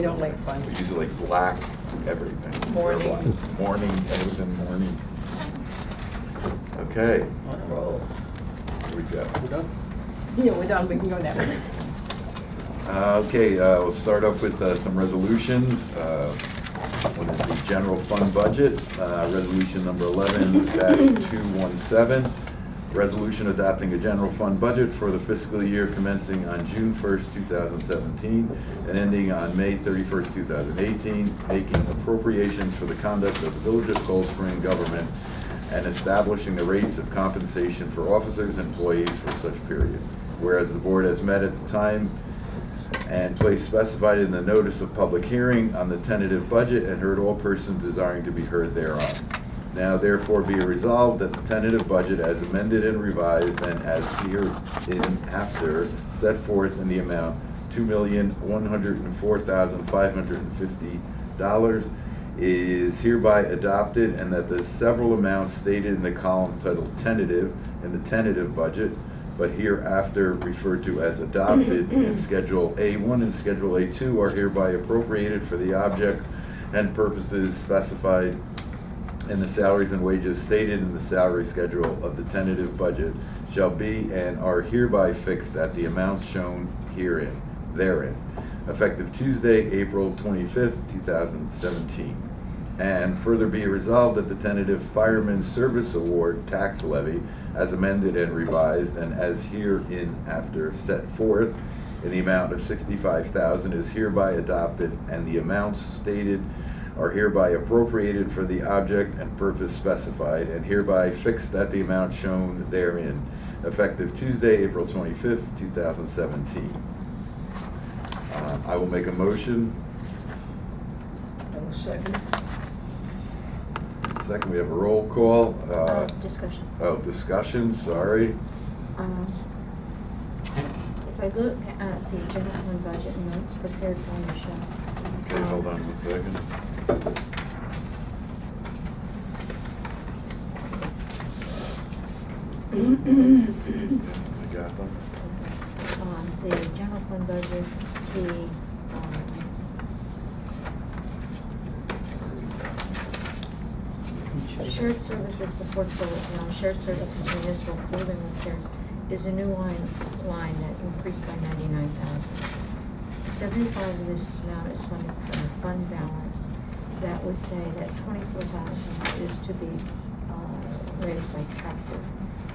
We don't like fun. We usually like black everything. Morning. Black. Morning, it was in morning. Okay, On a roll. here we go. We're done? Yeah, we're done, we can go now. Okay, we'll start off with some resolutions. One is the general fund budget, resolution number 11-217. Resolution adopting a general fund budget for the fiscal year commencing on June 1st, 2017, and ending on May 31st, 2018, making appropriations for the conduct of the Village of Cold Spring government and establishing the rates of compensation for officers and employees for such period. Whereas the board has met at the time and place specified in the notice of public hearing on the tentative budget and heard all persons desiring to be heard thereon. Now therefore be it resolved that the tentative budget as amended and revised and as hereinafter set forth in the amount $2,104,550 is hereby adopted, and that the several amounts stated in the column titled tentative in the tentative budget but hereafter referred to as adopted in Schedule A1 and Schedule A2 are hereby appropriated for the objects and purposes specified in the salaries and wages stated in the salary schedule of the tentative budget shall be and are hereby fixed at the amounts shown therein, effective Tuesday, April 25th, 2017. And further be resolved that the tentative Fireman's Service Award tax levy as amended and revised and as hereinafter set forth in the amount of $65,000 is hereby adopted, and the amounts stated are hereby appropriated for the object and purpose specified and hereby fixed at the amount shown therein, effective Tuesday, April 25th, 2017. I will make a motion. I will second. Second, we have a roll call. Discussion. Oh, discussion, sorry. If I look at the general fund budget notes prepared by Michelle. Okay, hold on 1 second. I got them. The general fund budget, the, shared services, the fourth bullet, shared services municipal building repairs is a new line that increased by 99,000. 75 of this amount is funded from the fund balance. That would say that 24,000 is to be raised by taxes.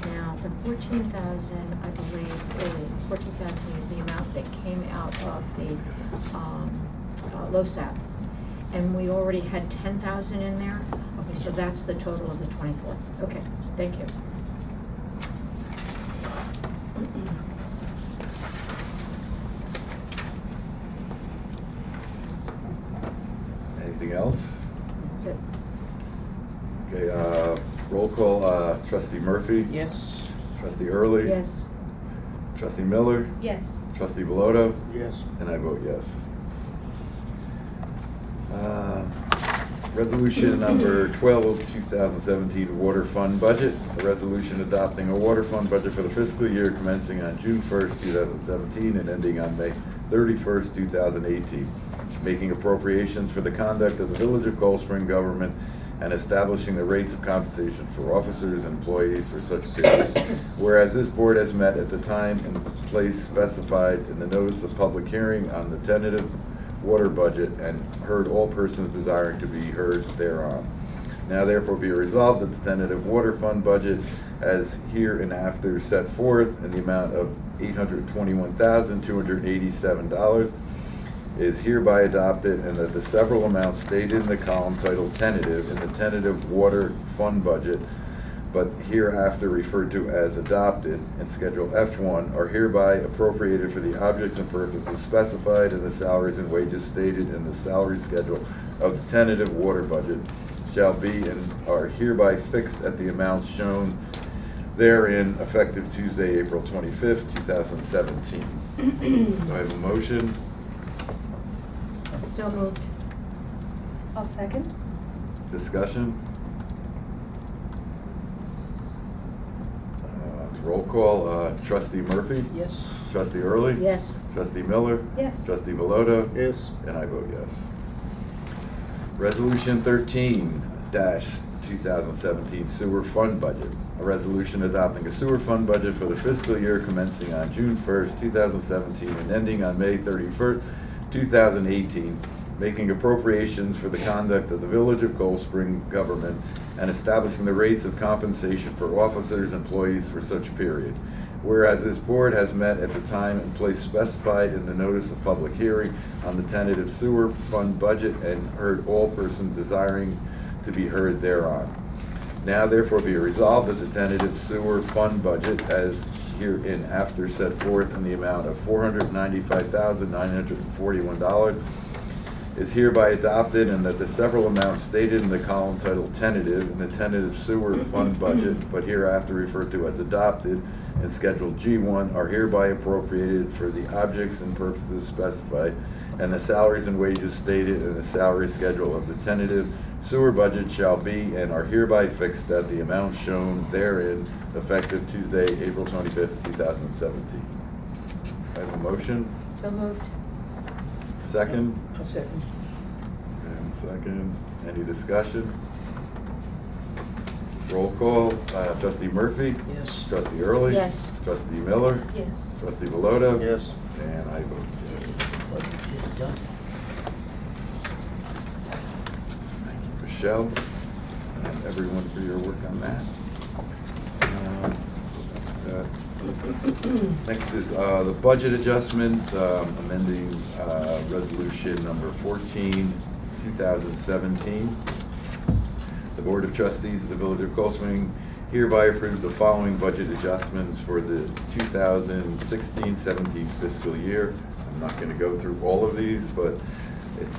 Now, the 14,000, I believe, 14,000 is the amount that came out of the LoSAP. And we already had 10,000 in there. Okay, so that's the total of the 24. Okay, thank you. Anything else? That's it. Okay, roll call, Trustee Murphy? Yes. Trustee Early? Yes. Trustee Miller? Yes. Trustee Bellotto? Yes. And I vote yes. Resolution number 12 of 2017 Water Fund Budget. A resolution adopting a water fund budget for the fiscal year commencing on June 1st, 2017 and ending on May 31st, 2018. Making appropriations for the conduct of the Village of Cold Spring government and establishing the rates of compensation for officers and employees for such period. Whereas this board has met at the time and place specified in the notice of public hearing on the tentative water budget and heard all persons desiring to be heard thereon. Now therefore be resolved that the tentative water fund budget as hereinafter set forth in the amount of $821,287 is hereby adopted, and that the several amounts stated in the column titled tentative in the tentative water fund budget but hereafter referred to as adopted in Schedule F1 are hereby appropriated for the objects and purposes specified in the salaries and wages stated in the salary schedule of the tentative water budget shall be and are hereby fixed at the amounts shown therein, effective Tuesday, April 25th, 2017. Do I have a motion? So moved. I'll second. Discussion? Roll call, Trustee Murphy? Yes. Trustee Early? Yes. Trustee Miller? Yes. Trustee Velota? Yes. And I vote yes. Resolution 13-2017 Sewer Fund Budget. A resolution adopting a sewer fund budget for the fiscal year commencing on June 1st, 2017 and ending on May 31st, 2018, making appropriations for the conduct of the Village of Cold Spring government and establishing the rates of compensation for officers, employees for such period. Whereas this board has met at the time and place specified in the notice of public hearing on the tentative sewer fund budget and heard all persons desiring to be heard thereon. Now therefore be resolved that the tentative sewer fund budget as hereinafter set forth in the amount of $495,941 is hereby adopted, and that the several amounts stated in the column titled tentative in the tentative sewer fund budget, but hereafter referred to as adopted, and Schedule G1 are hereby appropriated for the objects and purposes specified, and the salaries and wages stated in the salary schedule of the tentative sewer budget shall be and are hereby fixed at the amount shown therein, effective Tuesday, April 25th, 2017. I have a motion. So moved. Second? I'll second. And second. Any discussion? Roll call. Trustee Murphy? Yes. Trustee Early? Yes. Trustee Miller? Yes. Trustee Velota? Yes. And I vote yes. Budget is done. Thank you, Michelle, and everyone for your work on that. Next is the budget adjustment, amending resolution number 14, 2017. The Board of Trustees of the Village of Cold Spring hereby approves the following budget adjustments for the 2016-17 fiscal year. I'm not going to go through all of these, but it's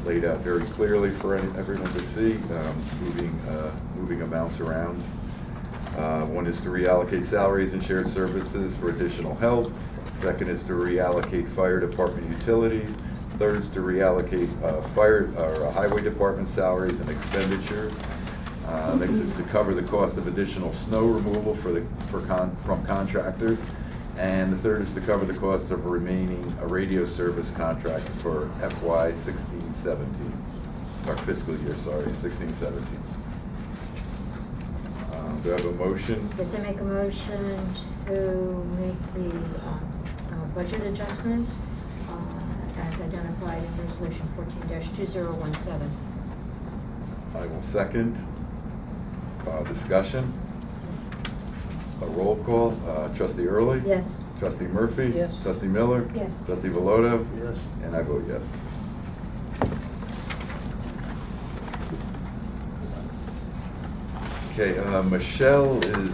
laid out very clearly for everyone to see, moving amounts around. One is to reallocate salaries and shared services for additional help. Second is to reallocate fire department utilities. Third is to reallocate highway department salaries and expenditures. Next is to cover the cost of additional snow removal from contractors. And the third is to cover the cost of remaining a radio service contract for FY 16-17, or fiscal year, sorry, 16-17. Do I have a motion? Yes, I make a motion to make the budget adjustments as identified in resolution 14-2017. I will second. Discussion? A roll call. Trustee Early? Yes. Trustee Murphy? Yes. Trustee Miller? Yes. Trustee Velota? Yes. And I vote yes. Okay, Michelle is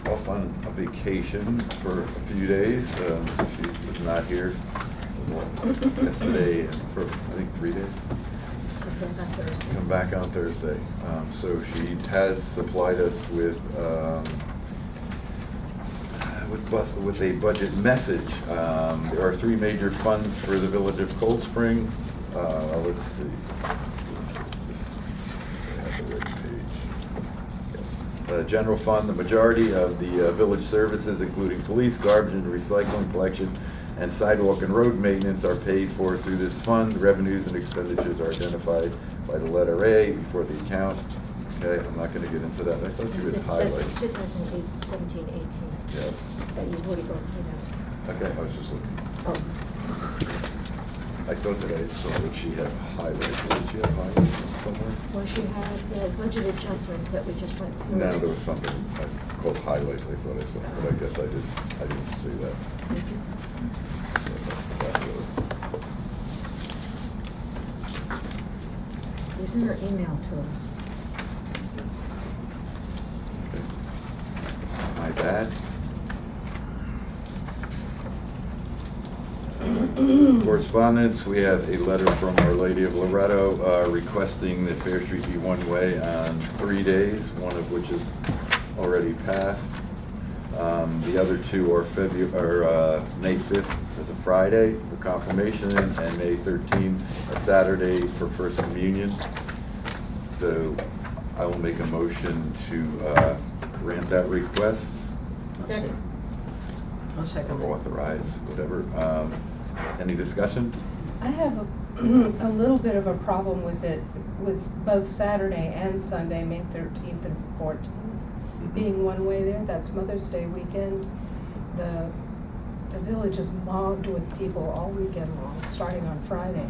off on a vacation for a few days. She was not here yesterday and for, I think, 3 days. Come back on Thursday. So she has supplied us with a budget message. There are three major funds for the Village of Cold Spring. Let's see. I have the right page. Yes. General fund, the majority of the village services, including police, garbage and recycling collection, and sidewalk and road maintenance are paid for through this fund. Revenues and expenditures are identified by the letter A before the account. Okay, I'm not gonna get into that. I thought you would highlight. That's 2017-18. Yeah. But you've already gone through that. Okay, I was just looking. Oh, I thought that I saw that she had highlighted. Did she have highlighted somewhere? well, she had the budget adjustments that we just went through. No, there was something called highlights. I thought I saw, but I guess I didn't see that. So that was- It was in her email to us. Okay. My bad. Correspondence, we have a letter from Our Lady of Loretto requesting that Fair Street be one-way on 3 days, one of which is already passed. The other two are May 5th as a Friday for confirmation, and May 13th, a Saturday for First Communion. So I will make a motion to grant that request. Second. I'll second or it. authorize, whatever. Any discussion? I have a little bit of a problem with it, with both Saturday and Sunday, May 13th and 14th, being one way there. That's Mother's Day weekend. The village is mobbed with people all weekend long, starting on Friday.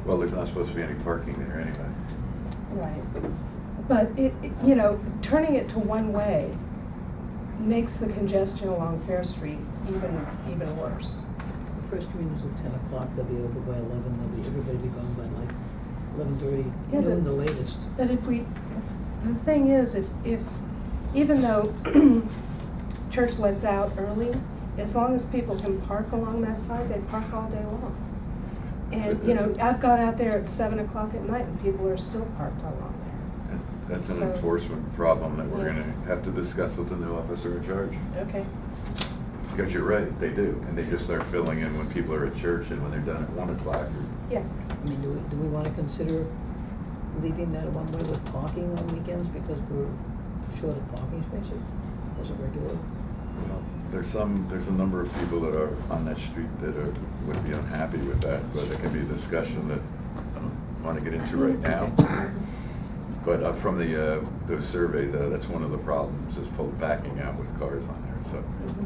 Well, there's not supposed to be any parking there anyway. Right. But you know, turning it to one way makes the congestion along Fair Street even worse. The first meeting's at 10 o'clock, they'll be over by 11, everybody be gone by like 11:30, Yeah, noon but- the latest. But the thing is, if even though church lets out early, as long as people can park along that side, they park all day long. And, you know, I've gone out there at 7 o'clock at night and people are still parked along there. That's an So- enforcement problem that we're Yeah. gonna have to discuss with the new officer in charge. Okay. Because you're right, they do, and they just start filling in when people are at church and when they're done at 1 o'clock. Yeah. I mean, do we want to consider leaving that one way with parking on weekends because we're short of parking spaces as a regular? Well, there's a number of people that are on that street that would be unhappy with that, but it can be a discussion that I don't want to get into right now. But from those surveys, that's one of the problems, is backing out with cars on there, so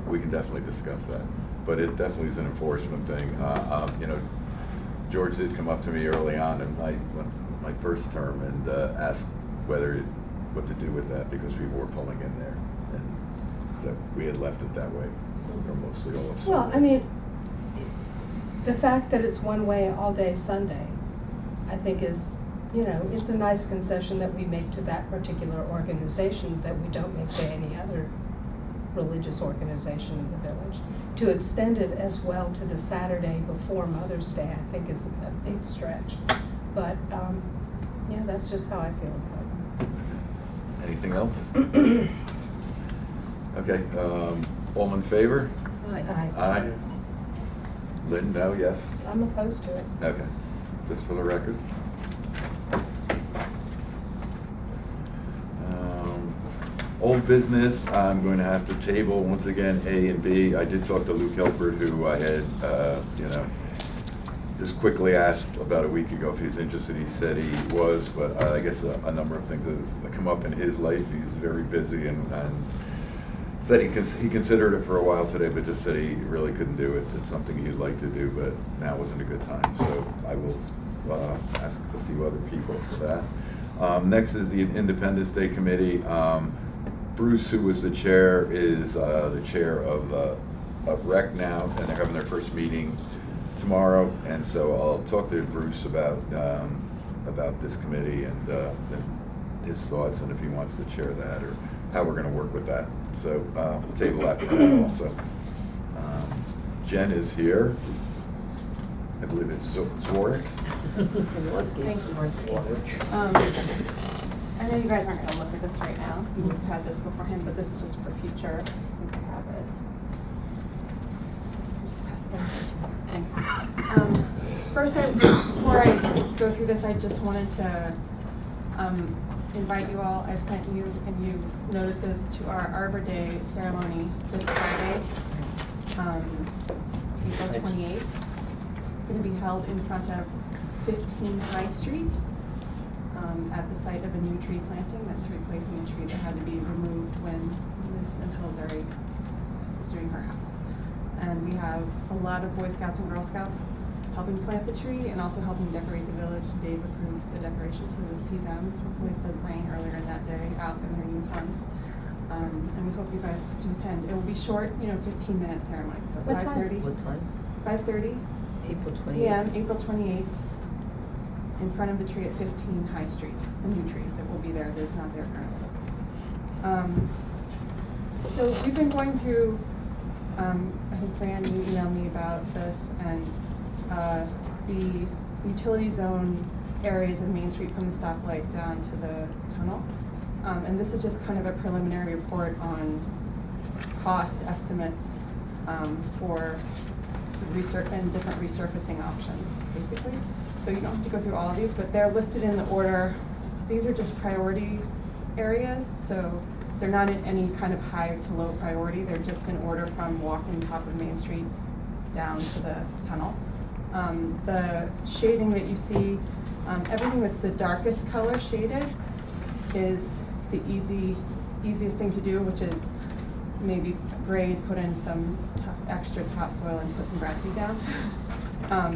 we can definitely discuss that. But it definitely is an enforcement thing. You know, George did come up to me early on in my first term and asked what to do with that, because people were pulling in there. And so we had left it that way for mostly all of Sunday. Well, I mean, the fact that it's one way all day Sunday, I think is, you know, it's a nice concession that we make to that particular organization that we don't make to any other religious organization in the village. To extend it as well to the Saturday before Mother's Day, I think is a big stretch. But, yeah, that's just how I feel about it. Anything else? Okay, all in favor? Aye. Lynn, no, yes? I'm opposed to it. Okay, just for the record. Old business, I'm going to have to table, once again, A and B. I did talk to Luke Helford, who I had, you know, just quickly asked about a week ago if he's interested. He said he was, but I guess a number of things have come up in his life. He's very busy and said he considered it for a while today, but just said he really couldn't do it. It's something he'd like to do, but now wasn't a good time. So I will ask a few other people for that. Next is the Independence Day Committee. Bruce, who was the chair, is the chair of REC now, and they're having their first meeting tomorrow. And so I'll talk to Bruce about this committee and his thoughts, and if he wants to chair that, or how we're going to work with that. So we'll table that for that also. Jen is here. I believe it's Zwarek. Thank you. I know you guys aren't going to look at this right now. We've had this beforehand, but this is just for future, since I have it. Just pass it down. Thanks. First, before I go through this, I just wanted to invite you all. I've sent you and you notices to our Arbor Day ceremony this Friday, April 28th. It's going to be held in front of 15 High Street. At the site of a new tree planting that's replacing a tree that had to be removed when Miss Hillsbury was doing her house. And we have a lot of Boy Scouts and Girl Scouts helping plant the tree and also helping decorate the village. Dave approved the decoration, so you'll see them with the rain earlier in that day out in their uniforms. And we hope you guys can attend. It will be short, 15-minute ceremony, so What time? 5:30. What time? 5:30 April 28th? p.m., April 28th. In front of the tree at 15 High Street, a new tree that will be there, that is not there currently. So we've been going through, I think Fran, you emailed me about this, and the utility zone areas of Main Street from the stoplight down to the tunnel. And this is just kind of a preliminary report on cost estimates for research and different resurfacing options, basically. So you don't have to go through all of these, but they're listed in the order. These are just priority areas. So they're not in any kind of high to low priority, they're just in order from walking top of Main Street down to the tunnel. The shading that you see, everything that's the darkest color shaded is the easiest thing to do, which is maybe grade, put in some extra topsoil and put some grass seed down.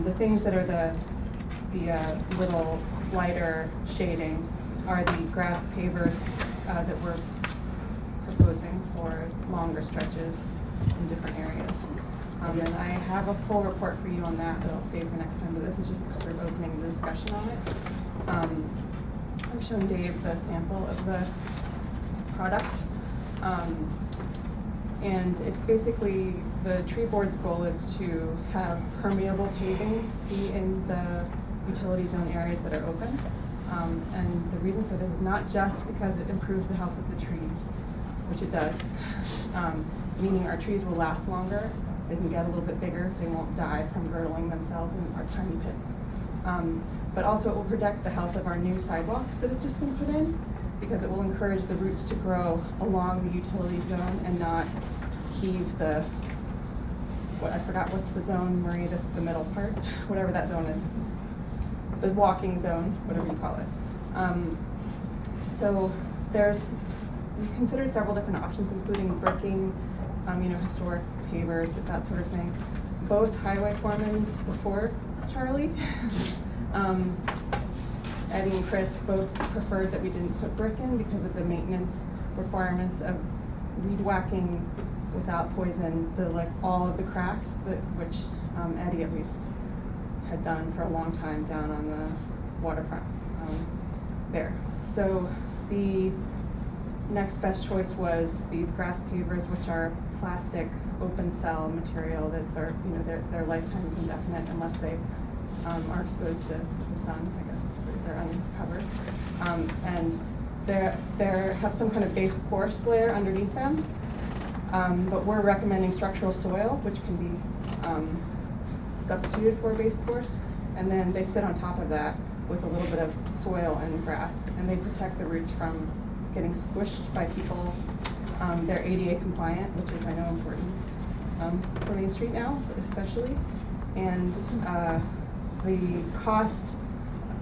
The things that are the little lighter shading are the grass pavers that we're proposing for longer stretches in different areas. And I have a full report for you on that I'll save for next time, but this is just sort of opening the discussion on it. I've shown Dave the sample of the product. And it's basically, the tree board's goal is to have permeable paving be in the utility zone areas that are open. And the reason for this is not just because it improves the health of the trees, which it does, meaning our trees will last longer, they can get a little bit bigger, they won't die from girdling themselves in our tiny pits. But also it will protect the health of our new sidewalks that have just been put in, because it will encourage the roots to grow along the utility zone and not heave the, I forgot what's the zone, Marie, that's the middle part, whatever that zone is, the walking zone, whatever you call it. So we've considered several different options, including bricking, historic pavers, that sort of thing. Both highway foremans before Charlie, Eddie and Chris both preferred that we didn't put brick in because of the maintenance requirements of weed whacking without poison, all of the cracks, which Eddie at least had done for a long time down on the waterfront there. So the next best choice was these grass pavers, which are plastic open cell material that's their lifetime is indefinite unless they are exposed to the sun, I guess, if they're uncovered. And they have some kind of base course layer underneath them, but we're recommending structural soil, which can be substituted for a base course, and then they sit on top of that with a little bit of soil and grass, and they protect the roots from getting squished by people. They're ADA compliant, which is, I know, important for Main Street now, especially. And the cost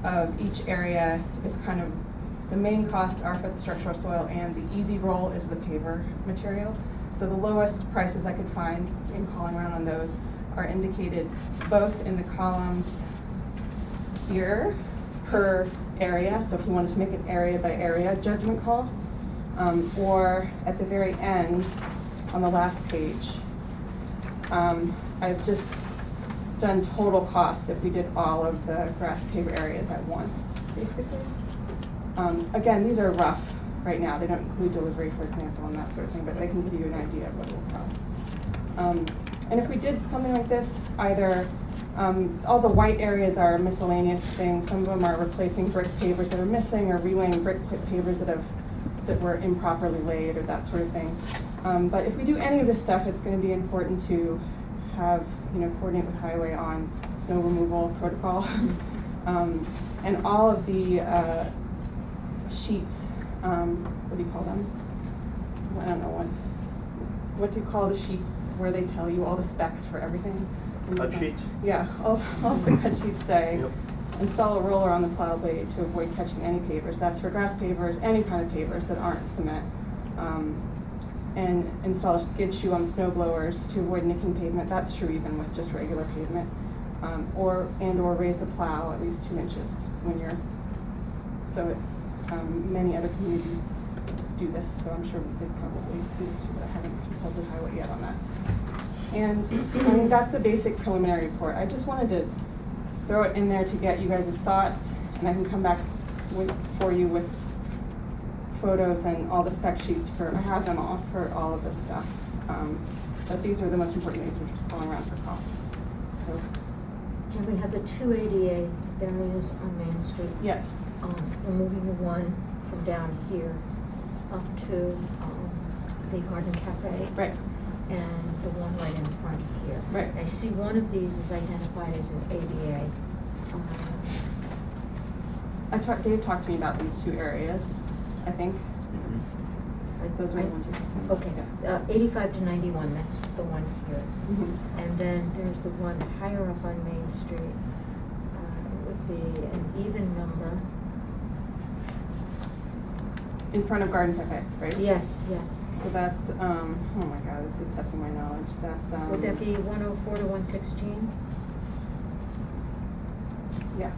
of each area is kind of, the main costs are for the structural soil, and the easy roll is the paver material. So the lowest prices I could find in calling around on those are indicated both in the columns here per area, so if you wanted to make an area by area judgment call, or at the very end on the last page. I've just done total costs if we did all of the grass paver areas at once, basically. Again, these are rough right now. They don't include delivery, for example, and that sort of thing, but they can give you an idea of what it will cost. And if we did something like this, either all the white areas are miscellaneous things. Some of them are replacing brick pavers that are missing, or relaying brick pavers that were improperly laid, or that sort of thing. But if we do any of this stuff, it's going to be important to have, coordinate with highway on snow removal protocol. And all of the sheets, what do you call them? I don't know what do you call the sheets where they tell you all the specs for everything? Cut sheets? Yeah, all the cut sheets say, Yep. Install a roller on the plow blade to avoid catching any pavers. That's for grass pavers, any kind of pavers that aren't cement. And install a skid shoe on snow blowers to avoid nicking pavement. That's true even with just regular pavement. Or raise the plow at least 2 inches when you're, so it's, many other communities do this, so I'm sure they probably do this too, but I haven't consulted highway yet on that. And that's the basic preliminary report. I just wanted to throw it in there to get you guys' thoughts, and I can come back for you with photos and all the spec sheets I have them all for all of this stuff. But these are the most important things, we're just calling around for costs. So, Jen, we have the 2 ADA areas on Main Street. yeah. We're moving the one from down here up to the Garden Cafe. Right. And the one right in front here. Right. I see one of these is identified as an ADA. Dave talked to me about these 2 areas, I think. Those are the ones you're talking about. Okay, Yeah. 85 to 91, that's the one here. Mhm. And then there's the one higher up on Main Street. It would be an even number. In front of Garden Cafe, right? Yes, yes. So that's, oh my God, this is testing my knowledge. That's, Would that be 104 to 116? Yeah.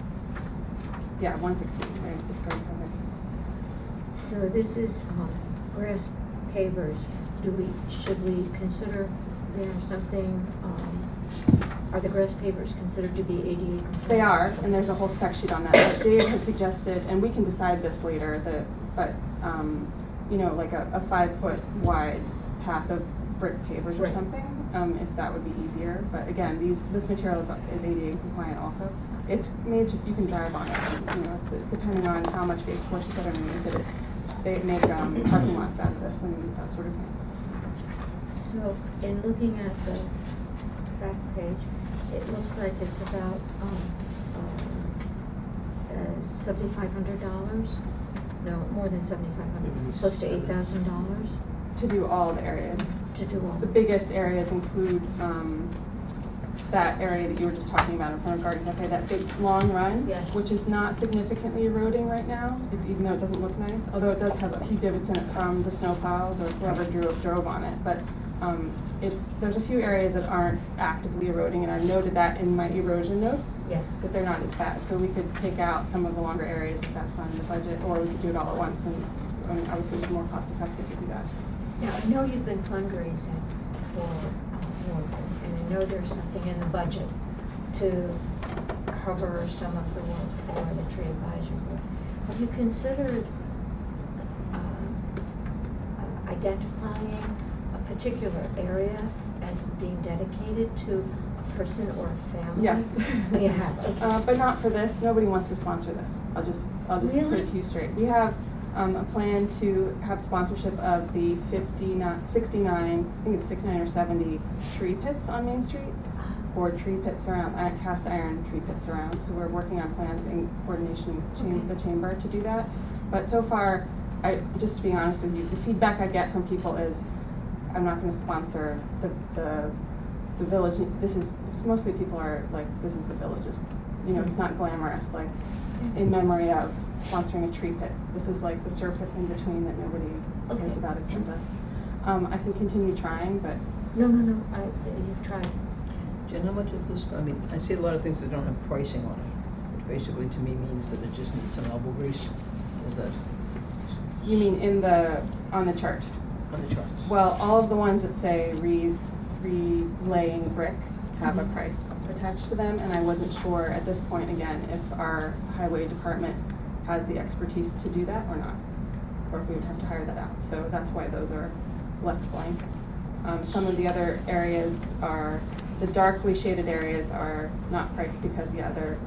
Yeah, 116, right, this Garden Cafe. So this is grass pavers. Should we consider there something, are the grass pavers considered to be ADA compliant? They are, and there's a whole spec sheet on that. But Dave had suggested, and we can decide this later, but you know, like a 5-foot wide path of brick pavers or Right. something, if that would be easier. But again, this material is ADA compliant also. It's made to, you can drive on it, and, you know, it's depending on how much base course you put underneath it. They make parking lots out of this and that sort of thing. So, in looking at the back page, it looks like it's about $7,500. No, more than $7,500, close to $8,000 To do all the areas. to do all. The biggest areas include that area that you were just talking about in front of Garden Cafe, that big long run, Yes. which is not significantly eroding right now, even though it doesn't look nice. Although it does have a few divots in it from the snow plows or whoever drove on it. But there's a few areas that aren't actively eroding, and I've noted that in my erosion notes. Yes. That they're not as bad. So we could take out some of the longer areas if that's not in the budget, or we could do it all at once, and obviously it's more cost effective to do that. Now, I know you've been fundraising for Northwood, and I know there's something in the budget to cover some of the work for the tree advisory board. Have you considered identifying a particular area as being dedicated to a person or a family? Yes. Oh, you have, okay. But not for this. Nobody wants to sponsor this. I'll just put Really? it to you straight. We have a plan to have sponsorship of the 69, I think it's 69 or 70 tree pits on Main Street, or tree pits around, cast iron tree pits around. So we're working on plans in coordination with Okay. the chamber to do that. But so far, just to be honest with you, the feedback I get from people is, I'm not going to sponsor the village. This is mostly people are like, this is the village's, you know, it's not glamorous, like in memory of sponsoring a tree pit. This is like the surface in between that nobody cares Okay. about except us. I can continue trying, but No, you've tried. Do you know how much of this, I mean, I see a lot of things that don't have pricing on it, which basically to me means that it just needs some elbow grease. Is that you mean on the chart? on the charts? Well, all of the ones that say relaying brick have a Mhm. price attached to them, and I wasn't sure at this point, again, if our highway department has the expertise to do that or not, or if we would have to hire that out. So that's why those are left blank. Some of the other areas the darkly shaded areas are not priced because, yeah, they're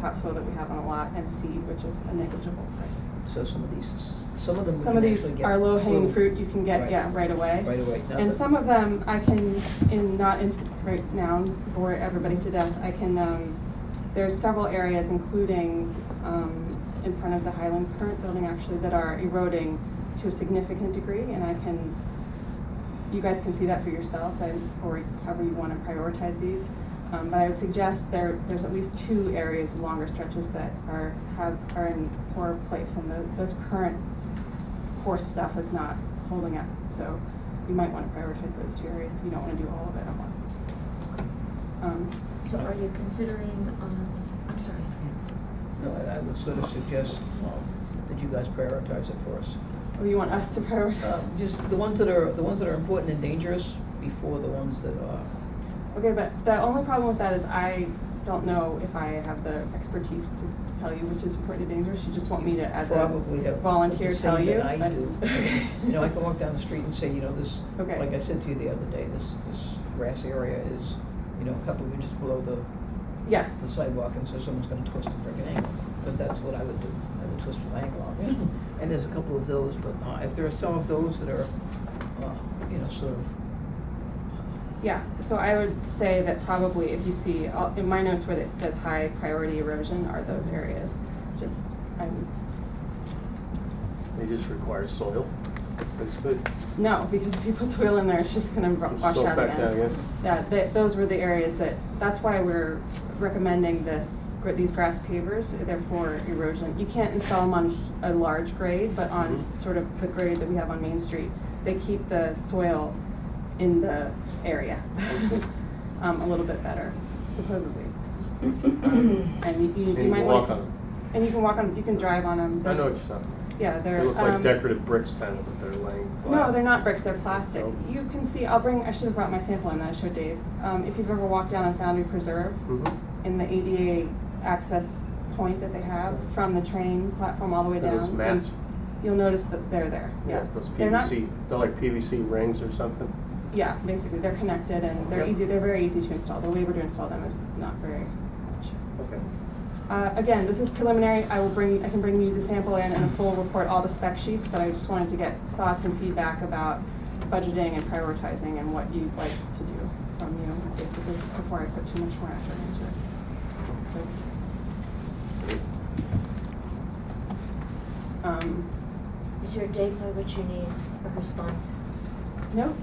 topsoil that we have on a lot, and seed, which is a negligible price. So some of them we Some of can these actually get are low-hanging through fruit you can get, Right. yeah, right away. right away. Now And the- some of them I can, right now, bore everybody to death, I can, there's several areas, including in front of the Highlands current building actually, that are eroding to a significant degree, and you guys can see that for yourselves, or however you want to prioritize these. But I would suggest there's at least 2 areas, longer stretches, that are in poor place, and those current coarse stuff is not holding up. So you might want to prioritize those 2 areas if you don't want to do all of it at once. So are you considering, I'm sorry, No, I would sort of suggest that you guys prioritize it for us. Or you want us to prioritize? Just the ones that are important and dangerous before the ones that are. Okay, but the only problem with that is I don't know if I have the expertise to tell you which is important and dangerous. You just want me to, as a Probably have volunteer, the tell same you. that I but- do. You know, I can walk down the street and say, you know, this, Okay. like I said to you the other day, this grass area is, you know, a couple of inches below Yeah, the sidewalk, and so someone's gonna twist and break an ankle, because that's what I would do. I would twist my ankle off. And there's a couple of those, but if there are some of those that are, you know, sort of, yeah. So I would say that probably if you see, in my notes where it says high priority erosion are those areas. They just require soil. That's good. No, because if people toil in there, it's just gonna wash Slope out back down again. again? Yeah, those were the areas that's why we're recommending these grass pavers, they're for erosion. You can't install them on a large grade, but on Mhm. sort of the grade that we have on Main Street, they keep the soil in the area a little bit better, supposedly. And you And you might can want. walk on them. And you can walk on, you can drive on them. I know what you're talking about. Yeah, They they're. look like decorative bricks kind of, but they're laying flat. No, they're not bricks, they're plastic. Oh. You can see, I should have brought my sample in that I showed Dave. If you've ever walked down on Foundry Preserve, Mhm. in the ADA access point that they have from the train platform all the way And down. those mats? You'll notice that they're there, yeah. Those They're not- PVC, they're like PVC rings or something? Yeah, basically, they're connected and they're Yep. they're very easy to install. The labor to install them is not very much. Okay. Again, this is preliminary. I can bring you the sample in and a full report, all the spec sheets, but I just wanted to get thoughts and feedback about budgeting and prioritizing and what you'd like to do from you, basically, before I put too much more effort into it. Is there a date by which you need a response? No.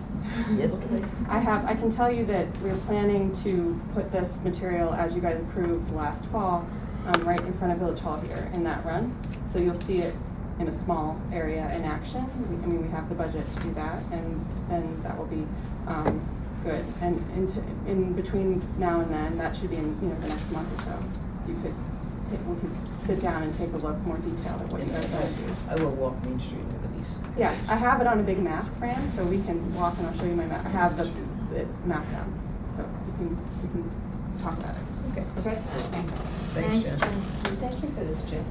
Yesterday. I can tell you that we're planning to put this material, as you guys approved last fall, right in front of Village Hall here in that run. So you'll see it in a small area in action. We have the budget to do that, and that will be good. And in between now and then, that should be in the next month or so. We could sit down and take a look more detailed at what you guys want to do. I will walk Main Street with these. Yeah, I have it on a big map, Fran, so we can walk and I'll show you my map. I have the map down, so we can talk about it. Okay. Okay? Thanks, Jen. Jen. Thank you for this, Jen.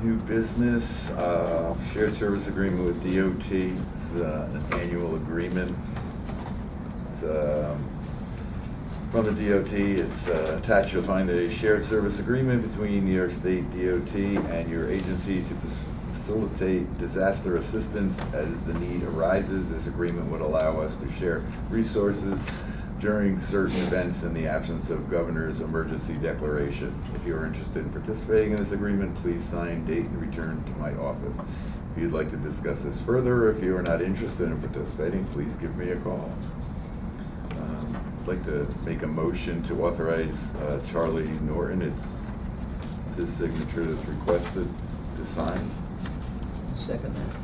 New business, shared service agreement with DOT, it's an annual agreement. It's, from the DOT, it's attached, you'll find a shared service agreement between New York State DOT and your agency to facilitate disaster assistance as the need arises. This agreement would allow us to share resources during certain events in the absence of governor's emergency declaration. If you are interested in participating in this agreement, please sign, date, and return to my office. If you'd like to discuss this further, or if you are not interested in participating, please give me a call. I'd like to make a motion to authorize Charlie Norton, it's his signature that's requested, to sign. Second that.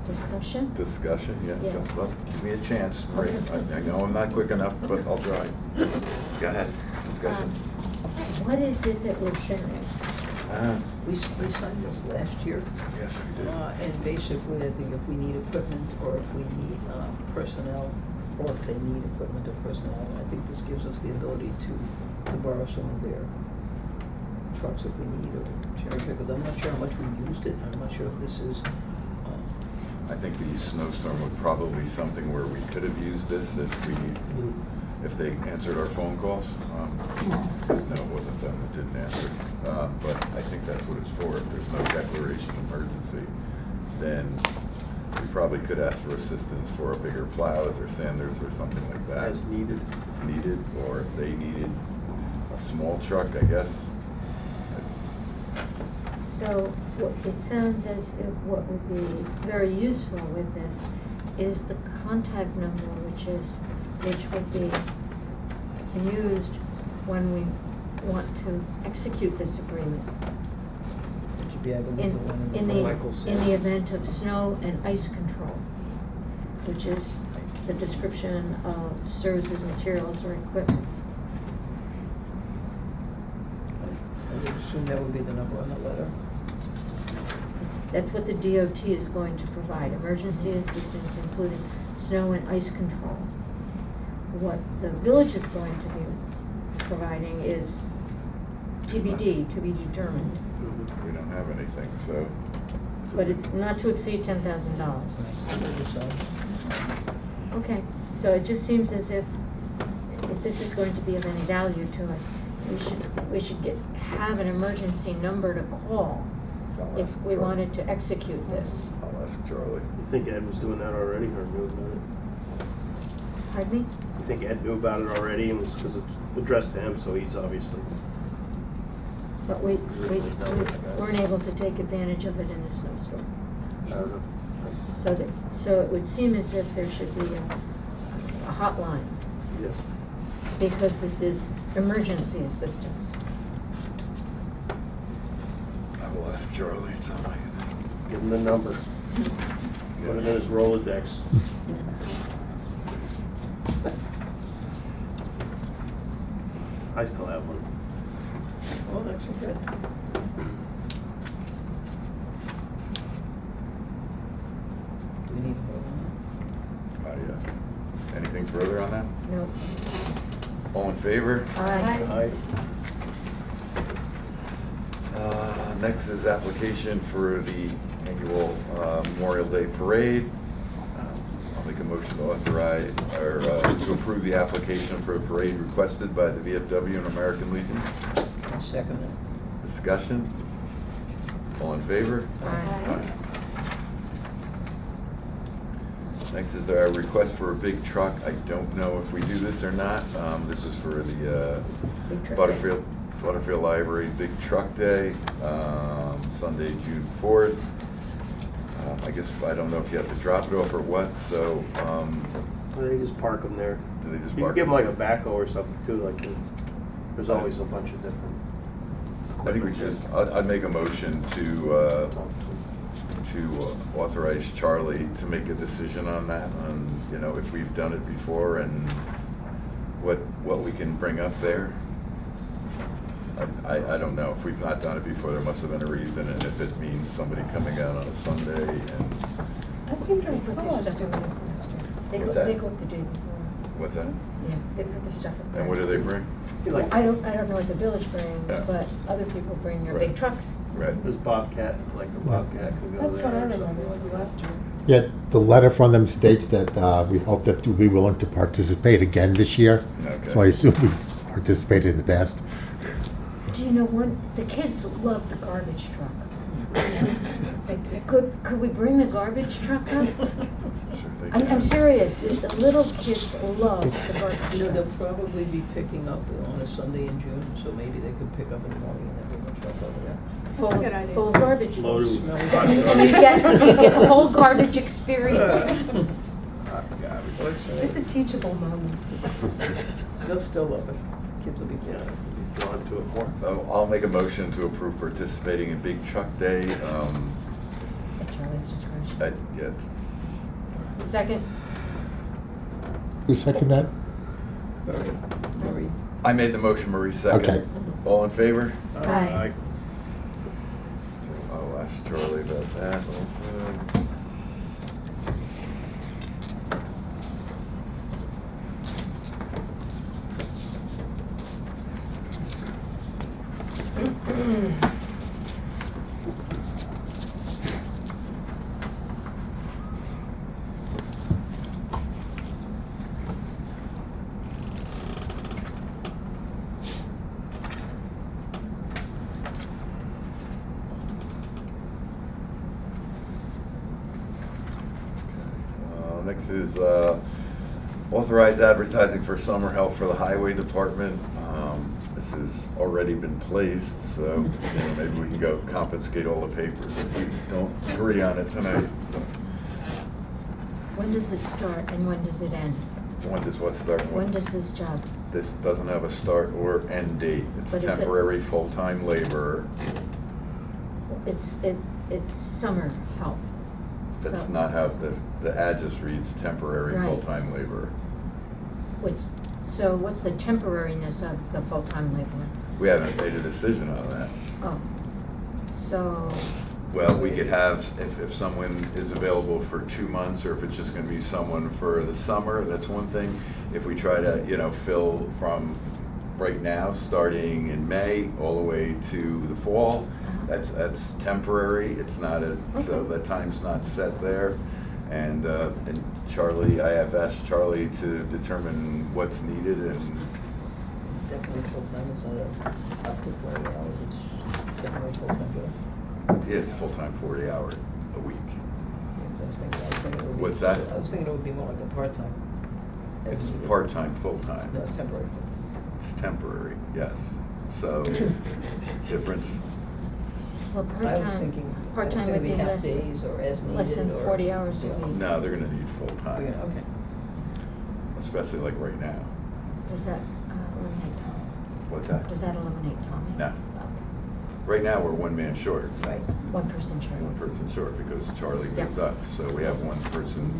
Discussion? Discussion, yeah. Yes. Well, give me a chance, Marie. I know I'm not quick enough, but I'll try. Go ahead, discussion. What is it that we're sharing? We signed this last year. Yes, we did. And basically, I think if we need equipment, or if we need personnel, or if they need equipment or personnel, I think this gives us the ability to borrow some of their trucks if we need, or cherry pickers. I'm not sure how much we used it, I'm not sure if this is, I think the snowstorm would probably be something where we could have used this if they answered our phone calls. No, it wasn't them that didn't answer. But I think that's what it's for. If there's no declaration of emergency, then we probably could ask for assistance for a bigger plows or sanders or something like that. As needed. Needed, or if they needed a small truck, I guess. So it sounds as if what would be very useful with this is the contact number, which would be used when we want to execute this agreement. it should be, I believe, the one In Michael said. the event of snow and ice control, which is the description of services, materials, or equipment. I would assume that would be the number on the letter. That's what the DOT is going to provide, emergency assistance, including snow and ice control. What the village is going to be providing is TBD, to be determined, We don't have anything, so. but it's not to exceed $10,000. So, Okay, so it just seems as if this is going to be of any value to us, we should have an emergency number to call I'll if ask we Charlie. wanted to execute this. I'll ask Charlie. You think Ed was doing that already, or knew about Pardon me? You think Ed knew about it already, and because it's addressed to him, so he's obviously. But we weren't able to take advantage of it in the snowstorm. I don't know. So it would seem as if there should be a hotline, Yeah. because this is emergency assistance. I will ask Charlie to tell me. Give him the number. Put it in his Rolodex. I still have one. Oh, that's good. Do we need to vote on Yeah. Anything further on that? No. All in favor? Aye. Next is application for the annual Memorial Day Parade. I'll make a motion to authorize, or to approve the application for a parade requested by the VFW and American Legion. that? I'll second it. Discussion? All in favor? Aye. Next is our request for a big truck. I don't know if we do this or not. This is for the Big truck day. Butterfield Library Big Truck Day, Sunday, June 4th. I guess, I don't know if you have to drop it off or what, so, They just park them there. do they just You park? can give them like a backhoe or something too, like, there's always a bunch of different. I think we just, I'd make a motion to authorize Charlie to make a decision on that, on, you know, if we've done it before and what we can bring up there. I don't know, if we've not done it before, there must have been a reason, and if it means somebody coming out on a Sunday and, I seem to Put recall their us stuff doing in it there. last year. What's that? They go up the day before. what's that? Yeah, they put the stuff up there. And what do they bring? Like, I don't know what the village brings, Yeah. but other people bring their Right. big trucks. Right. there's Bobcat, like the Bobcat can go there. That's what I or remember something from like last year. Yeah, the letter from them states that we hope that you'll be willing to participate again this year. Okay. So I assume we participated in the past. Do you know one, the kids love the garbage truck. They do. Could we bring the garbage truck up? Sure they I'm can. serious, the little kids love the garbage You know, they'll truck. probably be picking up on a Sunday in June, so maybe they could pick up in the morning and then bring the truck over there. Full That's a of- good idea. Full of garbage. Loaded with Smelly garbage. You get the whole garbage experience. It's a teachable moment. They'll still love it. Kids will be Yeah, glad. be drawn to it more. So I'll make a motion to approve participating in Big Truck Day. At Charlie's discretion. Yeah. Second? Who seconded that? Marie. I made the motion, Marie second. Okay. All in favor? Aye. So I'll ask Charlie about that also. Next is authorized advertising for summer help for the highway department. This has already been placed, so you know, maybe we can go confiscate all the papers if we don't agree on it tonight. When does it start and when does it end? When does what start? When does this job? This doesn't have a start or end date. But It's is it- temporary, full-time laborer. It's summer help. That's So- not how the ad just reads, temporary, Right. full-time laborer. So what's the temporariness of the full-time laborer? We haven't made a decision on that. Oh, so, Well, we could have, if someone is available for 2 months, or if it's just gonna be someone for the summer, that's one thing. If we try to, you know, fill from right now, starting in May, all the way to the fall, that's temporary, it's not so Okay. the time's not set there. And Charlie, I have asked Charlie to determine what's needed, and Definitely full-time, it's not up to 40 hours, it's definitely full-time job. yeah, it's full-time 40 hour a week. I was thinking it would be. What's that? I was thinking it would be more like a part-time. It's needed. part-time, full-time. No, temporary. It's temporary, yes. So, difference, Well, I was thinking, part-time gonna would be be half less, days or as needed, less than or- 40 hours a Yeah. week. no, they're gonna need We're full-time, gonna- Okay. especially like right now. Does that eliminate Tommy? What's that? Does that eliminate Tommy? No. Okay. Right now, we're one man short. Right. One person short. One person short because Charlie Yeah. moved up, so we have one person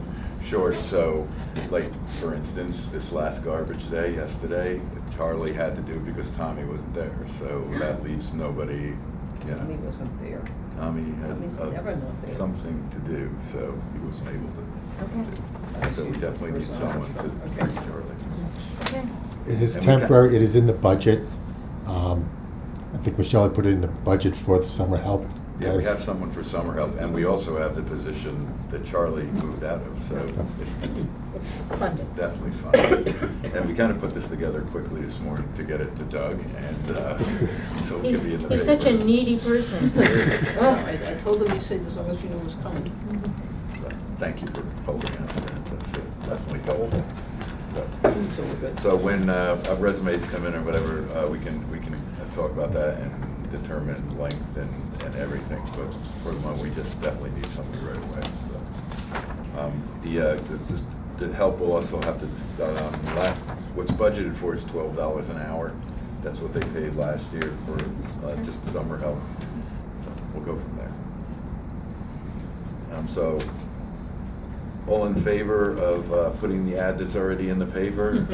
short. So, like, for instance, this last garbage day yesterday, Charlie had to do it because Tommy wasn't there, so that leaves nobody, you Tommy know. wasn't there. Tommy Tommy's had never not there. something to do, so he wasn't able to. Okay. So we definitely need someone to Okay. treat Charlie. Okay. It is And we ca- temporary, it is in the budget. I think Michelle had put it in the budget for the summer help. Yeah, we have someone for summer help, and we also have the position that Charlie moved out of, so It's funded. it's definitely fun. And we kind of put this together quickly this morning to get it to Doug, and so it can be in the paper. He's such a needy person. No, I told them, you said, as long as you know what's coming. So, thank you for holding out for that, that's definitely helpful. So- So we're good. So when resumes come in or whatever, we can talk about that and determine length and everything, but for the moment, we just definitely need somebody right away, so. The help will also have to, what's budgeted for is $12 an hour. That's what they paid last year for just summer help. So we'll go from there. So, all in favor of putting the ad that's already in the paper?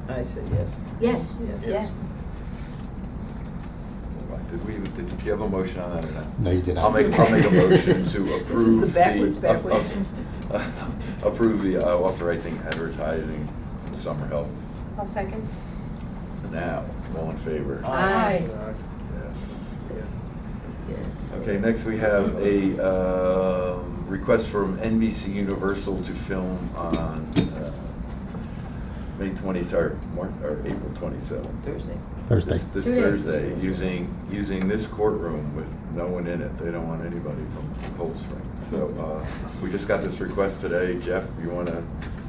I said yes. Yes. Yes. Did you have a motion on that or not? No, you did not. I'll make a motion to approve. This is the backwards. Approve the authorizing advertising for summer help. I'll second. Now, all in favor? Aye. Yes. Yeah. Okay, next we have a request from NBC Universal to film on May 20th, or April 27th. Thursday. Thursday. This 2 days. Thursday, using this courtroom with no one in it. They don't want anybody from Cold Spring. So, we just got this request today. Jeff, you want to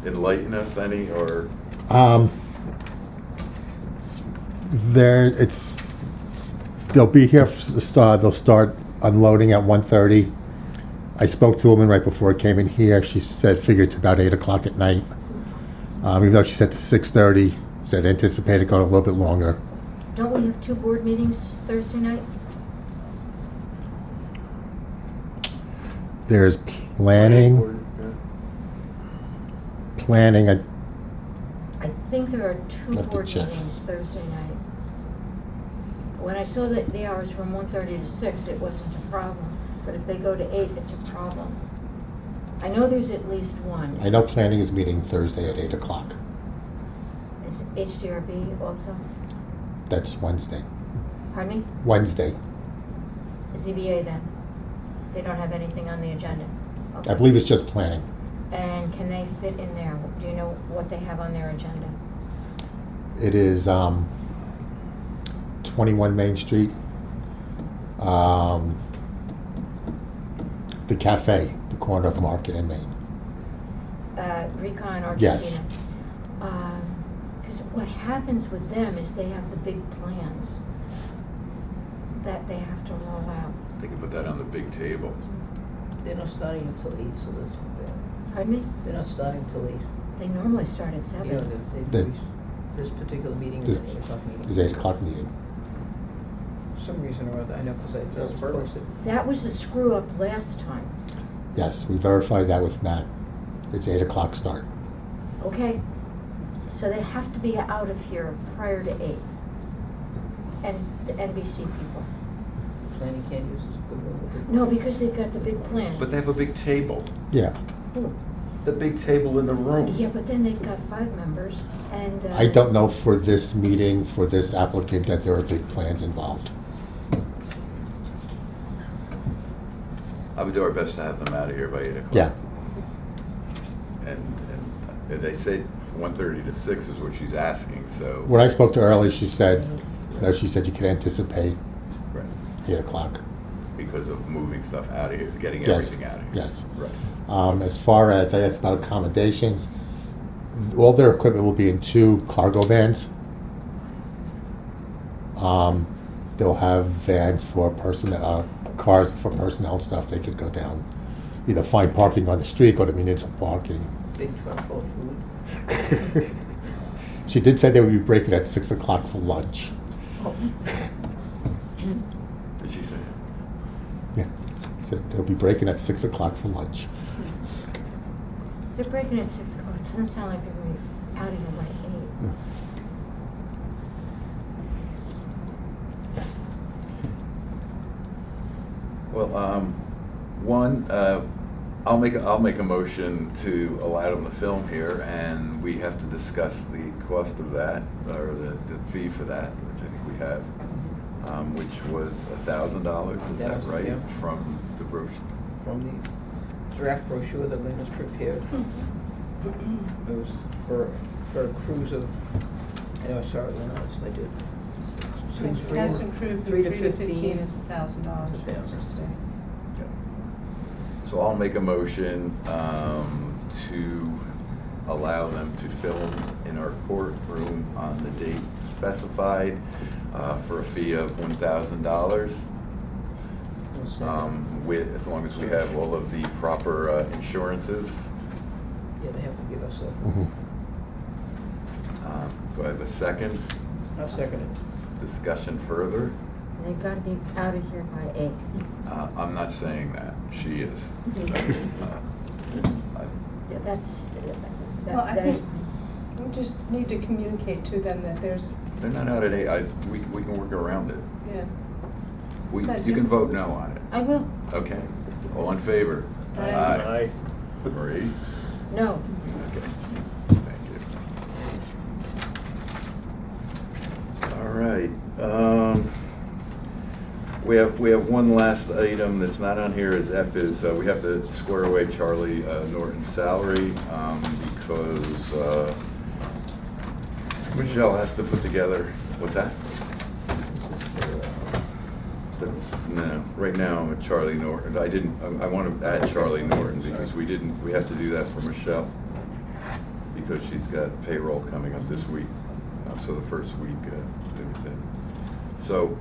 enlighten us any, or? They'll be here, they'll start unloading at 1:30. I spoke to a woman right before I came in here. She said, figured it's about 8 o'clock at night. Even though she said to 6:30, said anticipated going a little bit longer. Don't we have 2 board meetings Thursday night? There's planning, I think there are 2 Have to board check. meetings Thursday night. When I saw that the hours from 1:30 to 6, it wasn't a problem, but if they go to 8, it's a problem. I know there's at least one. I know planning is meeting Thursday at 8 o'clock. Is HDRB also? That's Wednesday. Pardon me? Wednesday. ZBA then? They don't have anything on the agenda? Okay. I believe it's just planning. And can they fit in there? Do you know what they have on their agenda? It is 21 Main Street. The cafe, the corner of Market and Main. Recon, Argentina? Yes. Because what happens with them is they have the big plans that they have to roll out. They can put that on the big table. They're not starting until 8, so that's not bad. Pardon me? They're not starting till 8. They normally start at You know, 7. this particular meeting is This an 8 o'clock meeting. is 8 o'clock meeting. For some reason or other, I know, because it was posted. That was a screw up last time. Yes, we verified that with Matt. It's 8 o'clock start. Okay? So they have to be out of here prior to 8. And the NBC people. Planning can't use this good room with it. No, because they've got the big plans. But they have a big table. Yeah. Who? The big table in the room. Yeah, but then they've got 5 members and. I don't know for this meeting, for this applicant, that there are big plans involved. I would do our best to have them out of here by 8 o'clock. Yeah. And they say 1:30 to 6 is what she's asking, so. When I spoke to her earlier, she said you could anticipate Right. 8 o'clock. Because of moving stuff out of here, getting Yes. everything out of here. Yes. Right. As far as I asked about accommodations, all their equipment will be in 2 cargo vans. They'll have vans for personnel, cars for personnel and stuff. They could go down, either find parking on the street, go to municipal parking. Big truck full of food. She did say they would be breaking at 6 o'clock for lunch. Oh. Did she say? Yeah, said they'll be breaking at 6 o'clock for lunch. They're breaking at 6 o'clock, it doesn't sound like they're gonna be out of here by 8. Well, I'll make a motion to allow them to film here, and we have to discuss the cost of that, or the fee for that, which I think we have, which was $1,000, is that $1,000, right? yeah. From the brochure. From the draft brochure that Lynn has prepared. It was for a cruise of, I know I saw it when I did. Seems free. Cast and crew from 3 to 15 is $1,000 Is $1,000. per stay. So I'll make a motion to allow them to film in our courtroom on the date specified for a fee of $1,000. With, as long as we have all of the proper insurances. Yeah, they have to give us a, Mhm. Do I have a second? I'll second it. Discussion further? They've gotta be out of here by 8. I'm not saying that, she is. Yeah, that's, Well, I that think is, we just need to communicate to them that there's, They're not out at 8, we can work around it. yeah. You can vote no on it. I will, Okay, all in favor? Aye. Aye. Marie? no. Okay, thank you. All right, we have one last item that's not on here, is F is, we have to square away Charlie Norton's salary, because Michelle has to put together, what's that? No, right now, Charlie Norton, I want to add Charlie Norton, because we have to do that for Michelle, because she's got payroll coming up this week, so the first week, it was in. So,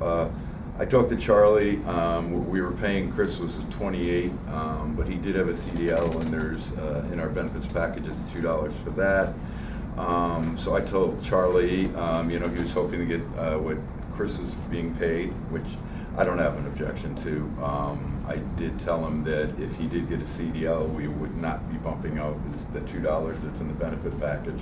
I talked to Charlie, we were paying, Chris was 28, but he did have a CDL, and there's, in our benefits package, it's $2 for that. So I told Charlie, he was hoping to get what Chris was being paid, which I don't have an objection to. I did tell him that if he did get a CDL, we would not be bumping out the $2 that's in the benefit package.